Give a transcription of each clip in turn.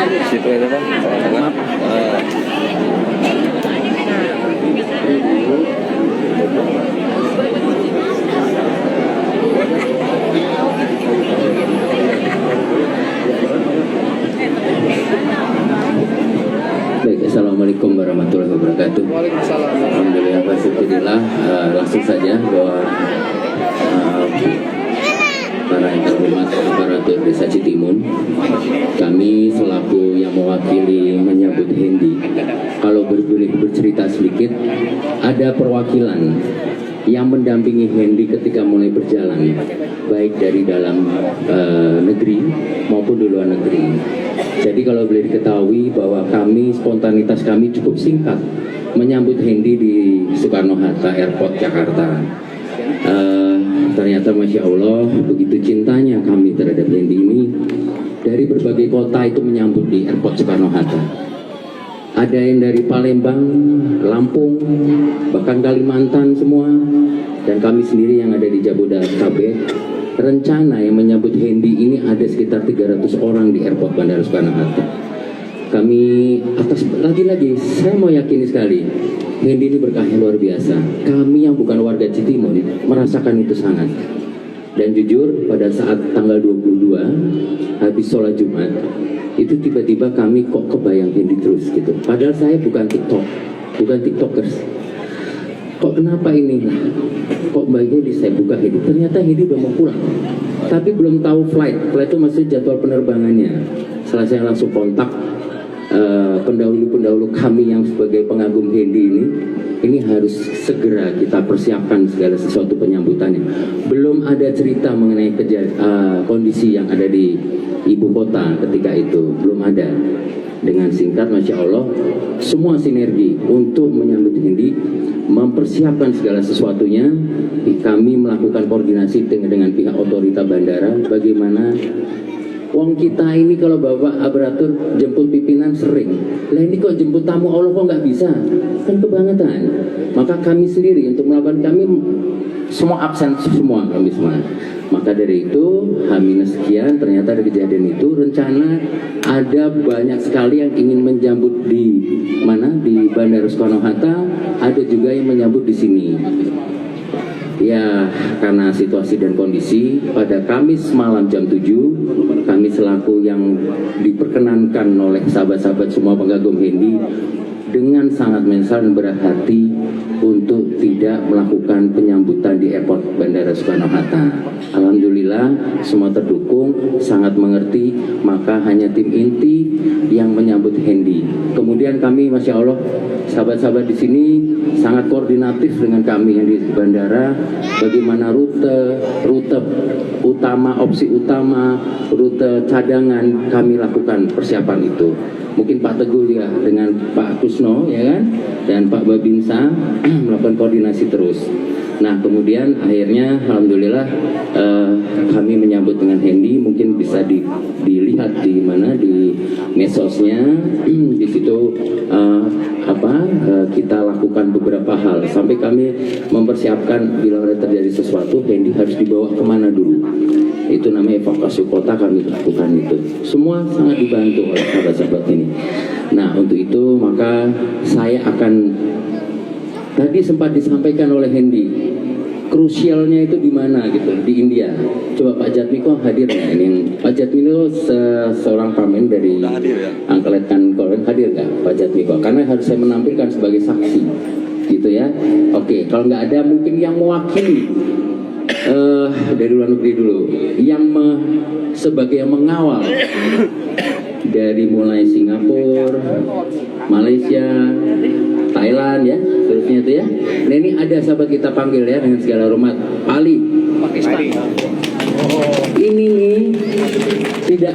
Situ aja bang. Maaf. Baik, assalamualaikum warahmatullahi wabarakatuh. Waalaikumsalam. Alhamdulillah, alhamdulillah. Langsung saja bahwa para yang terhormat aparatur Desa Citimun, kami selaku yang mewakili menyambut Hendy. Kalau boleh bercerita sedikit, ada perwakilan yang mendampingi Hendy ketika mulai berjalan, baik dari dalam negeri maupun di luar negeri. Jadi kalau boleh diketahui bahwa kami, spontanitas kami cukup singkat menyambut Hendy di Soekarno-Hatta Airport Jakarta. Ternyata Masya Allah begitu cintanya kami terhadap Hendy ini, dari berbagai kota itu menyambut di Airport Soekarno-Hatta. Ada yang dari Palembang, Lampung, bahkan Kalimantan semua, dan kami sendiri yang ada di Jabodetabek. Rencana yang menyambut Hendy ini ada sekitar 300 orang di Airport Bandara Soekarno-Hatta. Kami atas lagi-lagi saya mau yakini sekali, Hendy ini berkahnya luar biasa. Kami yang bukan warga Citimun merasakan itu sangat. Dan jujur pada saat tanggal 22 habis sholat Jumat itu tiba-tiba kami kok kebayang Hendy terus gitu. Padahal saya bukan tiktokers. Kok kenapa ini? Kok baiknya di saya buka Hendy? Ternyata Hendy udah mau pulang, tapi belum tahu flight itu masih jadwal penerbangannya. Setelah saya langsung kontak pendahulu-pendahulu kami yang sebagai pengagum Hendy ini harus segera kita persiapkan segala sesuatu penyambutannya. Belum ada cerita mengenai kondisi yang ada di ibu kota ketika itu, belum ada. Dengan singkat, Masya Allah, semua sinergi untuk menyambut Hendy, mempersiapkan segala sesuatunya. Kami melakukan koordinasi dengan pihak otorita bandara, bagaimana wong kita ini kalau bawa aparatur jemput pimpinan sering, lah ini kok jemput tamu Allah kok nggak bisa, kan kebangetan. Maka kami sendiri untuk melakukan, kami semua absen semua kami semua. Maka dari itu H- sekian ternyata ada kejadian itu. Rencana ada banyak sekali yang ingin menjambut di mana, di Bandara Soekarno-Hatta, ada juga yang menyambut di sini. Ya, karena situasi dan kondisi, pada Kamis malam jam 7, kami selaku yang diperkenankan oleh sahabat-sahabat semua pengagum Hendy dengan sangat menyesal dan berat hati untuk tidak melakukan penyambutan di airport Bandara Soekarno-Hatta. Alhamdulillah semua terdukung, sangat mengerti, maka hanya tim inti yang menyambut Hendy. Kemudian kami, Masya Allah, sahabat-sahabat di sini sangat koordinatif dengan kami yang di bandara, bagaimana rute utama, opsi utama, rute cadangan, kami lakukan persiapan itu. Mungkin Pak Teguh ya dengan Pak Kusno ya kan, dan Pak Babinsa melakukan koordinasi terus. Nah kemudian akhirnya alhamdulillah kami menyambut dengan Hendy. Mungkin bisa dilihat di mana, di medsosnya. Di situ kita lakukan beberapa hal sampai kami mempersiapkan bila ada terjadi sesuatu, Hendy harus dibawa kemana dulu. Itu namanya evakuasi kota, kami lakukan itu. Semua sangat dibantu oleh sahabat-sahabat ini. Nah untuk itu maka saya akan, tadi sempat disampaikan oleh Hendy, krusialnya itu di mana gitu, di India. Coba Pak Jatmiko hadir nggak ini? Pak Jatmiko seorang pamen dari Angkatan Korea, hadir nggak Pak Jatmiko? Karena harus saya menampilkan sebagai saksi, gitu ya. Oke, kalau nggak ada mungkin yang mewakili dari luar negeri dulu, yang sebagai yang mengawal dari mulai Singapura, Malaysia, Thailand ya, seterusnya itu ya. Nah ini ada sahabat kita panggil ya dengan segala hormat, Ali, Pakistan. Ini nih tidak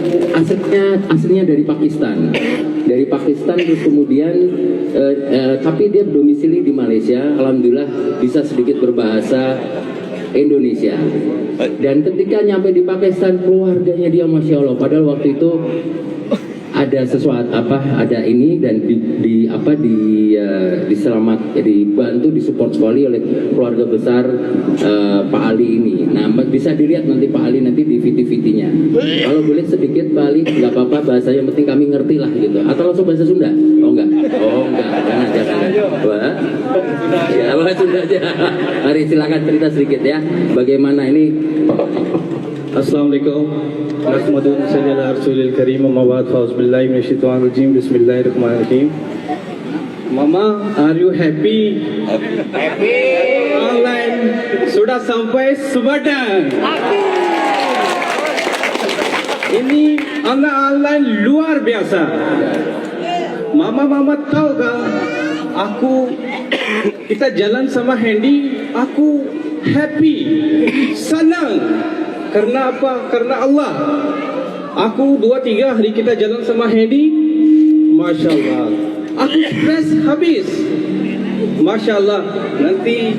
aslinya dari Pakistan. Dari Pakistan terus kemudian tapi dia domisili di Malaysia. Alhamdulillah bisa sedikit berbahasa Indonesia. Dan ketika nyampe di Pakistan, keluarganya dia Masya Allah, padahal waktu itu ada ada sesuatu ada ini dan dibantu disupport sekali oleh keluarga besar Pak Ali ini. Nah, bisa dilihat nanti Pak Ali nanti di VT-VT-nya. Kalau boleh sedikit Pak Ali, nggak apa-apa, bahasa yang penting kami ngerti lah gitu. Atau langsung bahasa Sunda? Oh enggak, jangan. Wah, ya bahasa Sunda aja. Mari silakan cerita sedikit ya. Bagaimana ini? Assalamualaikum warahmatullahi wabarakatuh. Bismillahirrahmanirrahim. Mama, are you happy? Happy. Online sudah sampai Sumedang. Ini online luar biasa. Mama tahu gak? Kita jalan sama Hendy, aku happy, senang. Karena apa? Karena Allah. Aku 2-3 hari kita jalan sama Hendy, Masya Allah. Aku stres habis, Masya Allah. Nanti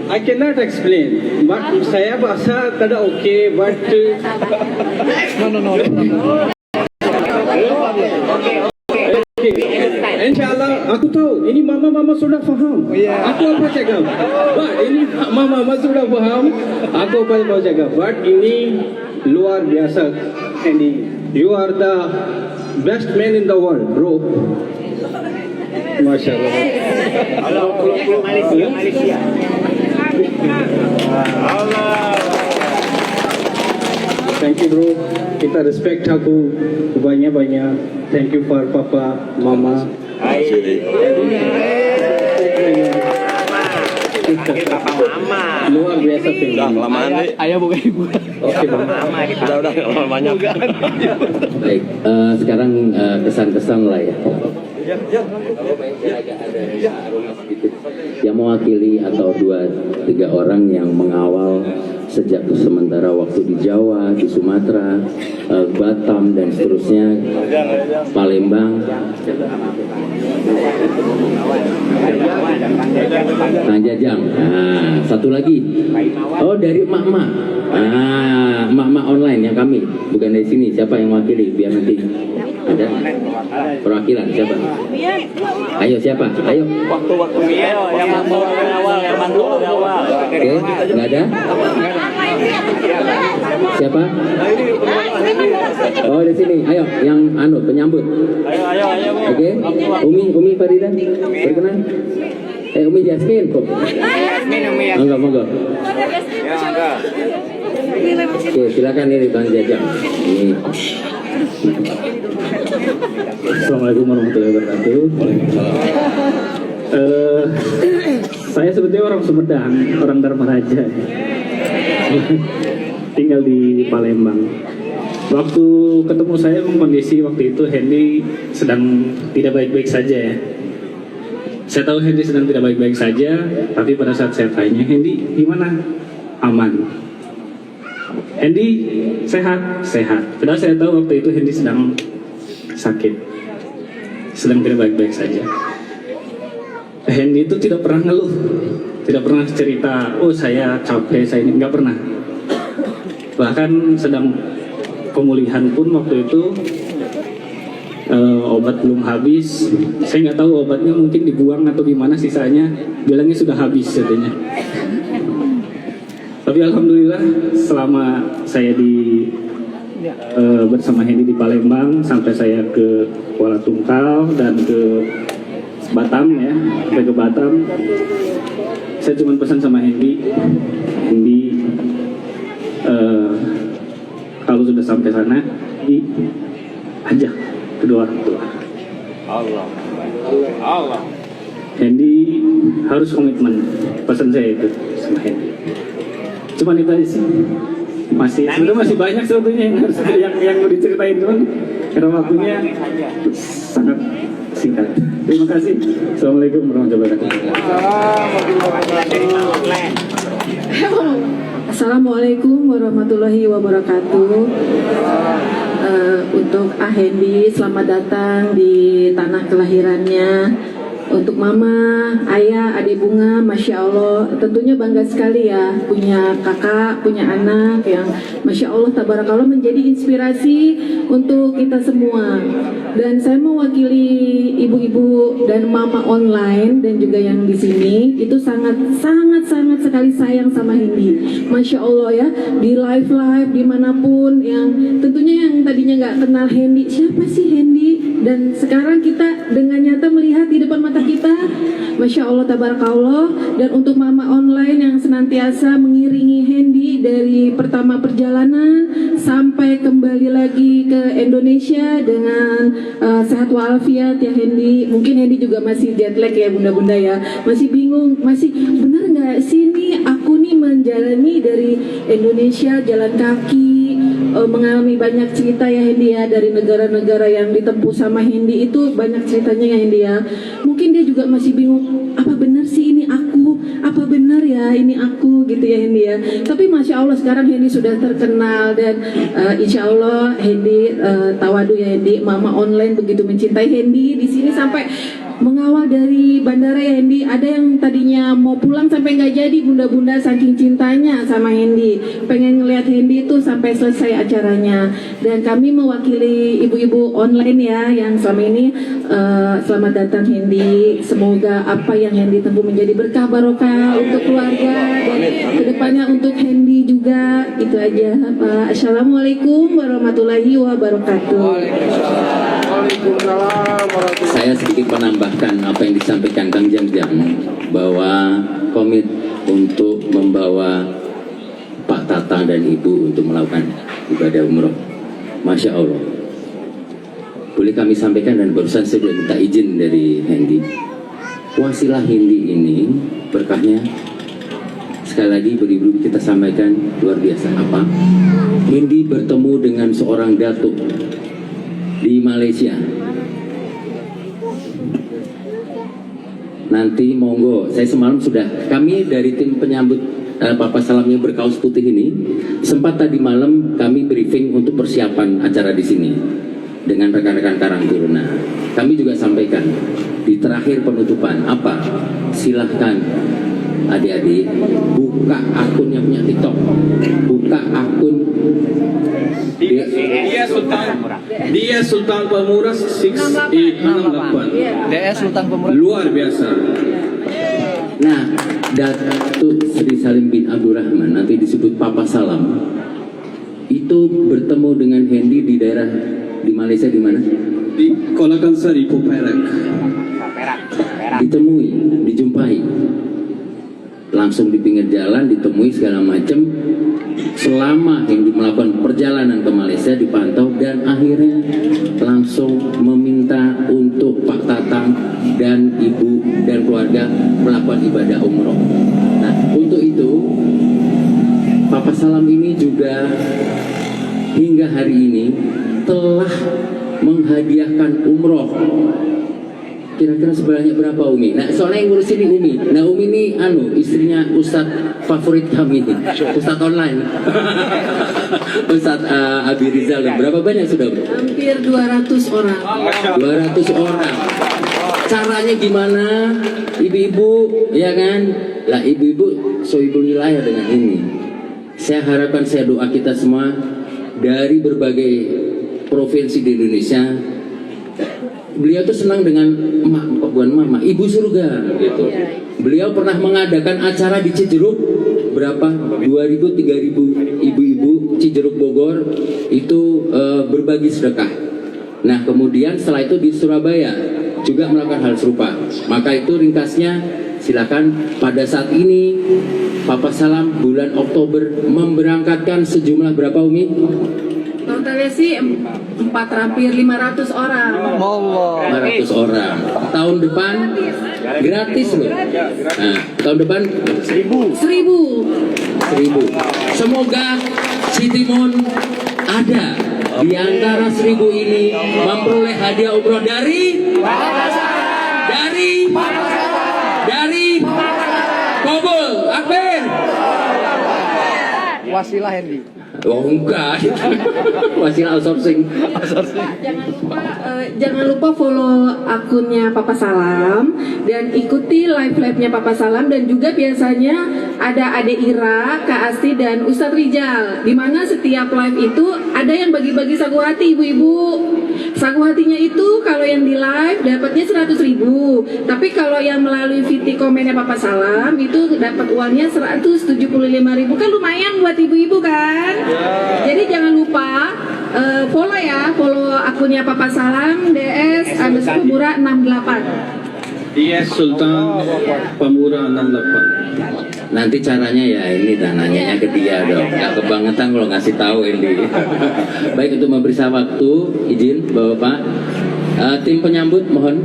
I cannot explain, but saya bahasa tidak okay, but Insyaallah aku tahu ini mama sudah faham. Aku apa cakap? But ini mama sudah faham. Aku apa mau cakap? But ini luar biasa. Ini you are the best man in the world, bro. Masya Allah. Malaysia. Thank you, bro. Kita respect aku banyak-banyak. Thank you for papa, mama. Papa mama. Luar biasa tinggal. Kelamaan nih. Ayah bukan ibu. Oke, mama kita udah banyak. Baik, sekarang kesan-kesan lah ya. Yang mewakili atau 2-3 orang yang mengawal sejak sementara waktu di Jawa, di Sumatera, Batam dan seterusnya, Palembang, Tanjajang. Nah, satu lagi. Oh, dari emak-emak. Nah, emak-emak online yang kami, bukan dari sini. Siapa yang mewakili? Biar nanti ada perwakilan siapa? Ayo siapa? Ayo. Waktu-waktu yang mantul dari awal. Oke, nggak ada? Siapa? Oh, di sini. Ayo, yang penyambut. Ayo. Oke, Umi Farida, berkenan. Umi Jasmine kok. Monggo. Oke, silakan ini Bang Jajang. Ini. Assalamualaikum warahmatullahi wabarakatuh. Saya sebetulnya orang Sumedang, orang Dharmaraja. Tinggal di Palembang. Waktu ketemu saya, kondisi waktu itu Hendy sedang tidak baik-baik saja ya. Saya tahu Hendy sedang tidak baik-baik saja, tapi pada saat saya tanya, Hendy gimana? Aman. Hendy sehat. Padahal saya tahu waktu itu Hendy sedang sakit, sedang tidak baik-baik saja. Hendy itu tidak pernah ngeluh, tidak pernah cerita, oh saya capek, saya ini, nggak pernah. Bahkan sedang pemulihan pun waktu itu obat belum habis, saya nggak tahu obatnya mungkin dibuang atau gimana, sisanya bilangnya sudah habis katanya. Tapi alhamdulillah selama saya bersama Hendy di Palembang sampai saya ke Kuala Tungkal dan ke Batam ya, sampai ke Batam, saya cuma pesan sama Hendy, kalau sudah sampai sana, ajak kedua orang tua. Allah. Hendy harus komitmen, pesan saya itu sama Hendy. Cuman itu aja sih. Sebetulnya masih banyak sebetulnya yang mau diceritain, cuman karena waktunya sangat singkat. Terima kasih. Assalamualaikum warahmatullahi wabarakatuh. Assalamualaikum warahmatullahi wabarakatuh. Untuk Hendy, selamat datang di tanah kelahirannya. untuk mama, ayah, adik bunga, masya Allah, tentunya bangga sekali ya punya kakak, punya anak yang masya Allah tabarakallah menjadi inspirasi untuk kita semua. Dan saya mewakili ibu-ibu dan mama online dan juga yang di sini itu sangat sekali sayang sama Hendy. Masya Allah ya, di live dimanapun, yang tentunya yang tadinya nggak kenal Hendy, siapa sih Hendy? Dan sekarang kita dengan nyata melihat di depan mata kita, masya Allah tabarakallah. Dan untuk mama online yang senantiasa mengiringi Hendy dari pertama perjalanan sampai kembali lagi ke Indonesia dengan sehat walafiat ya Hendy. Mungkin Hendy juga masih jet lag ya bunda-bunda ya, masih bingung, masih benar nggak sih nih aku nih menjalani dari Indonesia jalan kaki, mengalami banyak cerita ya Hendy ya, dari negara-negara yang ditempuh sama Hendy itu banyak ceritanya ya Hendy ya. Mungkin dia juga masih bingung, apa benar sih ini aku, apa benar ya ini aku gitu ya Hendy ya. Tapi masya Allah sekarang Hendy sudah terkenal dan insya Allah Hendy tawadu ya Hendy, mama online begitu mencintai Hendy di sini sampai mengawal dari bandara ya Hendy. Ada yang tadinya mau pulang sampai nggak jadi bunda-bunda saking cintanya sama Hendy, pengen ngeliat Hendy itu sampai selesai acaranya. Dan kami mewakili ibu-ibu online ya yang selama ini selamat datang Hendy. Semoga apa yang Hendy tempuh menjadi berkah barokah untuk keluarga dan kedepannya untuk Hendy juga. Itu aja Pak. Assalamualaikum warahmatullahi wabarakatuh. Saya sedikit menambahkan apa yang disampaikan Kang Jang bahwa komit untuk membawa Pak Tatang dan Ibu untuk melakukan ibadah umroh. Masya Allah. Boleh kami sampaikan, dan barusan saya sudah minta izin dari Hendy. Wasilah Hendy ini berkahnya sekali lagi beribu kita sampaikan luar biasa. Apa? Hendy bertemu dengan seorang datuk di Malaysia. Nanti monggo, saya semalam sudah, kami dari tim penyambut Papa Salam yang berkaos putih ini sempat tadi malam kami briefing untuk persiapan acara di sini dengan rekan-rekan Karang Taruna. Kami juga sampaikan di terakhir penutupan apa? Silahkan adik-adik buka akun yang punya TikTok, buka akun Dia Sultan Pemurah 68. DS Sultan Pemurah. Luar biasa. Nah, Datuk Sri Salim bin Abdurrahman, nanti disebut Papa Salam, itu bertemu dengan Hendy di daerah di Malaysia di mana? Di Kolakansari, Perak. Ditemui, dijumpai, langsung di pinggir jalan ditemui segala macam. Selama Hendy melakukan perjalanan ke Malaysia dipantau dan akhirnya langsung meminta untuk Pak Tatang dan Ibu dan keluarga melakukan ibadah umroh. Nah, untuk itu Papa Salam ini juga hingga hari ini telah menghadiahkan umroh. Kira-kira sebenarnya berapa Umi? Nah, soalnya yang ngurus ini Umi. Nah, Umi ini istrinya Ustadz favorit kami, Ustadz online. Ustadz Abi Rizal. Berapa banyak sudah? Hampir 200 orang. 200 orang. Caranya gimana? Ibu-ibu, ya kan? Lah ibu-ibu sohibul wilayah dengan ini. Saya harapkan, saya doa kita semua dari berbagai provinsi di Indonesia. Beliau tuh senang dengan bukan mama, ibu surga gitu. Beliau pernah mengadakan acara di Cijeruk, berapa? 2.000, 3.000 ibu-ibu Cijeruk Bogor itu berbagi sedekah. Nah, kemudian setelah itu di Surabaya juga melakukan hal serupa. Maka itu ringkasnya, silakan pada saat ini Papa Salam bulan Oktober memberangkatkan sejumlah berapa Umi? Totalnya sih 500 orang. 500 orang. Tahun depan gratis loh. Nah, tahun depan 1000. Semoga Citimun ada di antara 1000 ini memperoleh hadiah umroh dari Kobul Akbar. Wasilah Hendy. Oh enggak, wasilah outsourcing. Jangan lupa follow akunnya Papa Salam dan ikuti live-nya Papa Salam, dan juga biasanya ada Ade Ira, Kak Asti dan Ustadz Rijal, di mana setiap live itu ada yang bagi-bagi sagu hati ibu-ibu. Sagu hatinya itu kalau yang di live dapatnya 100.000, tapi kalau yang melalui VT komennya Papa Salam itu dapat uangnya 175.000, kan lumayan buat ibu-ibu kan? Jadi jangan lupa follow akunnya Papa Salam DS Pamura 68. DS Sultan Pamura 68. Nanti caranya ya ini nanyanya ke dia dong. Gak kebangetan kalau ngasih tahu ini. Baik, untuk memberi saya waktu, izin Bapak. Tim penyambut mohon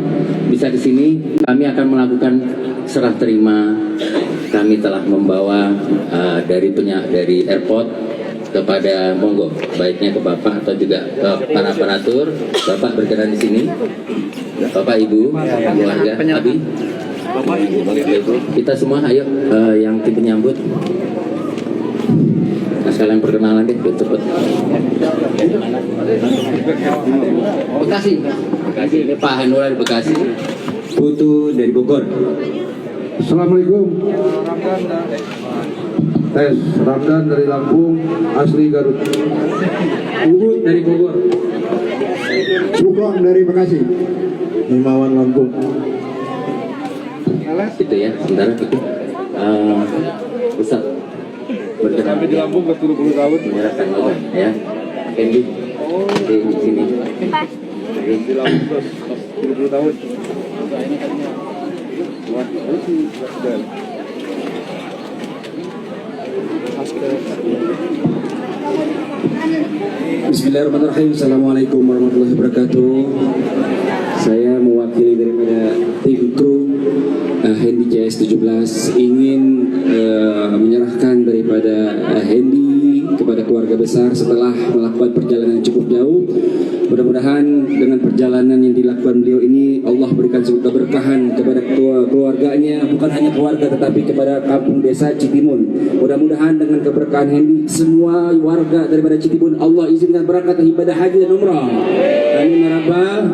bisa di sini. Kami akan melakukan serah terima. Kami telah membawa dari airport kepada monggo, baiknya ke Bapak atau juga ke para aparatur. Bapak berkenan di sini. Bapak Ibu, keluarga, Abi. Kita semua ayo yang tim penyambut. Nah, sekalian perkenalan deh, cepet. Bekasi, Pak Hanura di Bekasi. Putu dari Bogor. Assalamualaikum. Tes Ramdan dari Lampung, asli Garut. Uhud dari Bogor. Sukong dari Bekasi. Himawan Lampung. Itu ya, sebentar itu. Ustaz berkenan di Lampung ke 70 tahun menyerahkan logam ya. Kendi di sini. Di Lampung 70 tahun. Bismillahirrahmanirrahim. Assalamualaikum warahmatullahi wabarakatuh. Saya mewakili daripada tim kru Hendy CS 17 ingin menyerahkan daripada Hendy kepada keluarga besar setelah melakukan perjalanan yang cukup jauh. Mudah-mudahan dengan perjalanan yang dilakukan beliau ini Allah berikan keberkahan kepada keluarganya, bukan hanya keluarga tetapi kepada kampung desa Citimun. Mudah-mudahan dengan keberkahan Hendy semua warga daripada Citimun Allah izinkan berangkat ibadah haji dan umrah. Amin ya rabbal.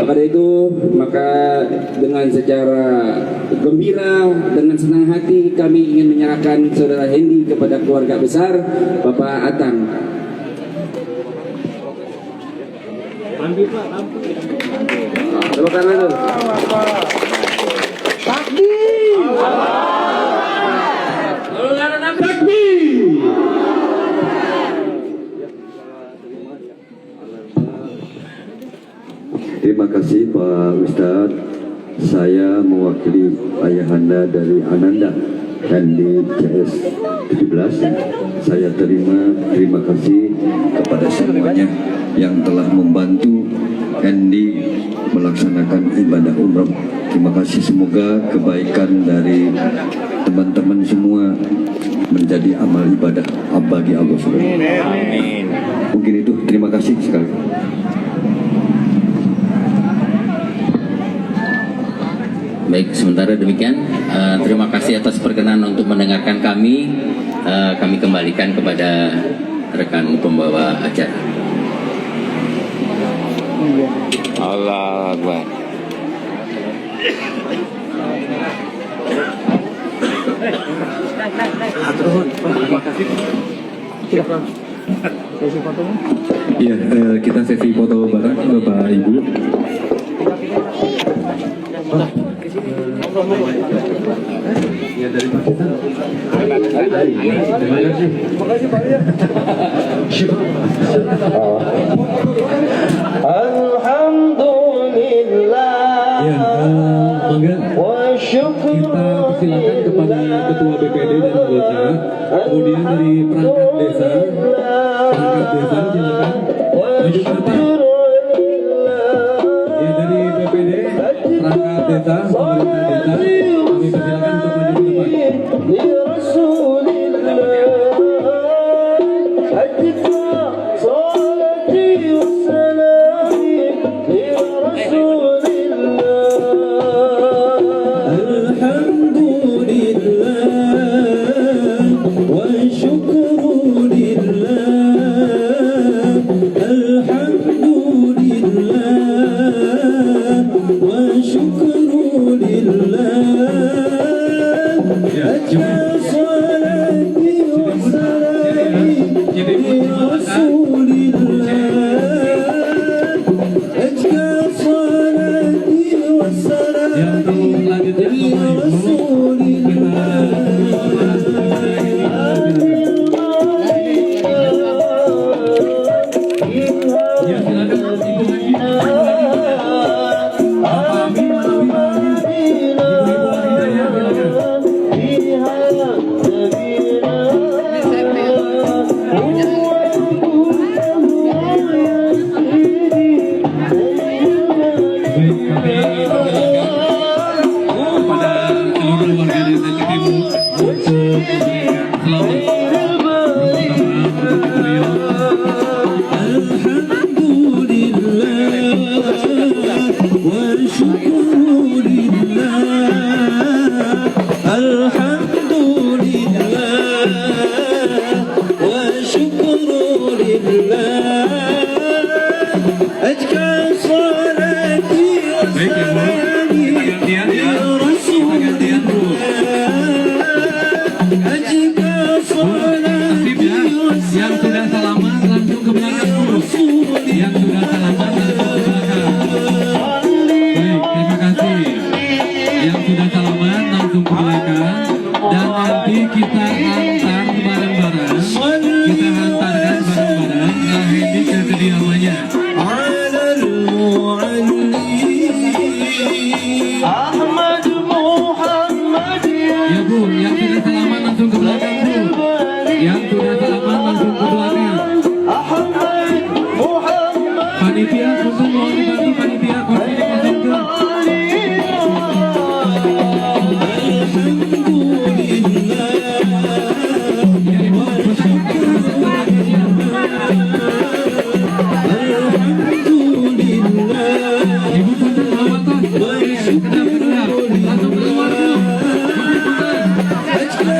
Pada itu maka dengan secara gembira, dengan senang hati kami ingin menyerahkan saudara Hendy kepada keluarga besar Bapak Atang. Ambil Pak, ambil. Tepuk tangan dulu. Takbir. Takbir. Terima kasih Pak Ustadz. Saya mewakili ayahanda dari Ananda dan di CS 17. Saya terima kasih kepada semuanya yang telah membantu Hendy melaksanakan ibadah umroh. Terima kasih, semoga kebaikan dari teman-teman semua menjadi amal ibadah bagi Allah SWT. Mungkin itu, terima kasih sekali. Baik, sementara demikian terima kasih atas perkenan untuk mendengarkan kami. Kami kembalikan kepada rekan pembawa acara. Allah Akbar. Iya, kita sesi foto bareng Bapak Ibu. Ya, dari Pak kita. Terima kasih Pak ya. Alhamdulillah. Ya, mangga kita persilakan kepada Ketua BPD dan anggota, kemudian dari perangkat desa silakan maju ke depan. Ya, dari BPD, perangkat desa, pemerintah desa, kami persilakan untuk maju ke depan. Yang sudah salaman langsung ke belakang dulu. Yang sudah salaman langsung ke belakang. Baik, terima kasih. Yang sudah salaman langsung ke belakang. Dan nanti kita antar bareng-bareng. Kita hantarkan bareng-bareng Kak Hendy ke kediamannya. Ya Bu, yang sudah salaman langsung ke belakang Bu. Yang sudah salaman langsung ke belakang. Panitia, punten mohon dibantu panitia kursi dikosongkan. Ibu punten bawa tos. Kedap-kedap. Langsung keluar dulu. Tos salaman langsung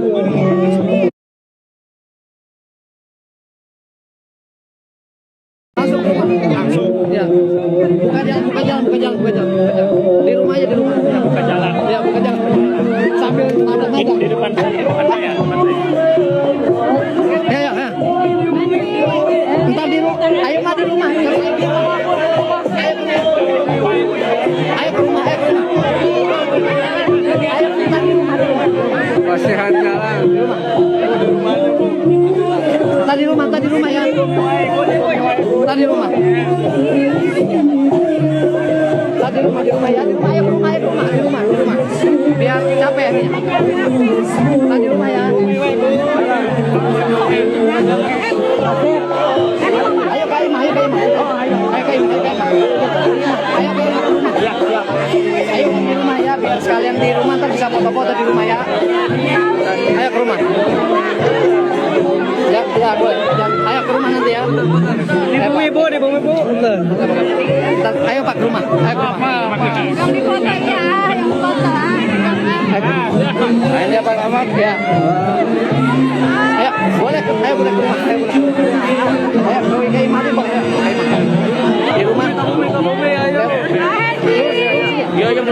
keluar. Ya. Buka jalan. Di rumah aja, di rumah. Buka jalan. Ya, buka jalan. Sambil nada-nada. Di depan saya. Ya. Entar di rumah. Ayo mah di rumah. Ayo ke rumah. Kasihan jalan. Tadi rumah ya. Tadi rumah ya. Ayo ke rumah. Biar capek ya. Tadi rumah ya. Ayo ke rumah. Ayo ke rumah ya. Biar sekalian di rumah ntar bisa foto-foto di rumah ya. Ayo ke rumah. Ya, boleh. Ayo ke rumah nanti ya. Ibu. Ayo Pak ke rumah. Ayo ke rumah. Yang di foto ya, yang foto. Ayo Pak Ahmad ya. Ayo, boleh ke rumah. Ayo, kayak mati Pak ya. Di rumah. Ayo.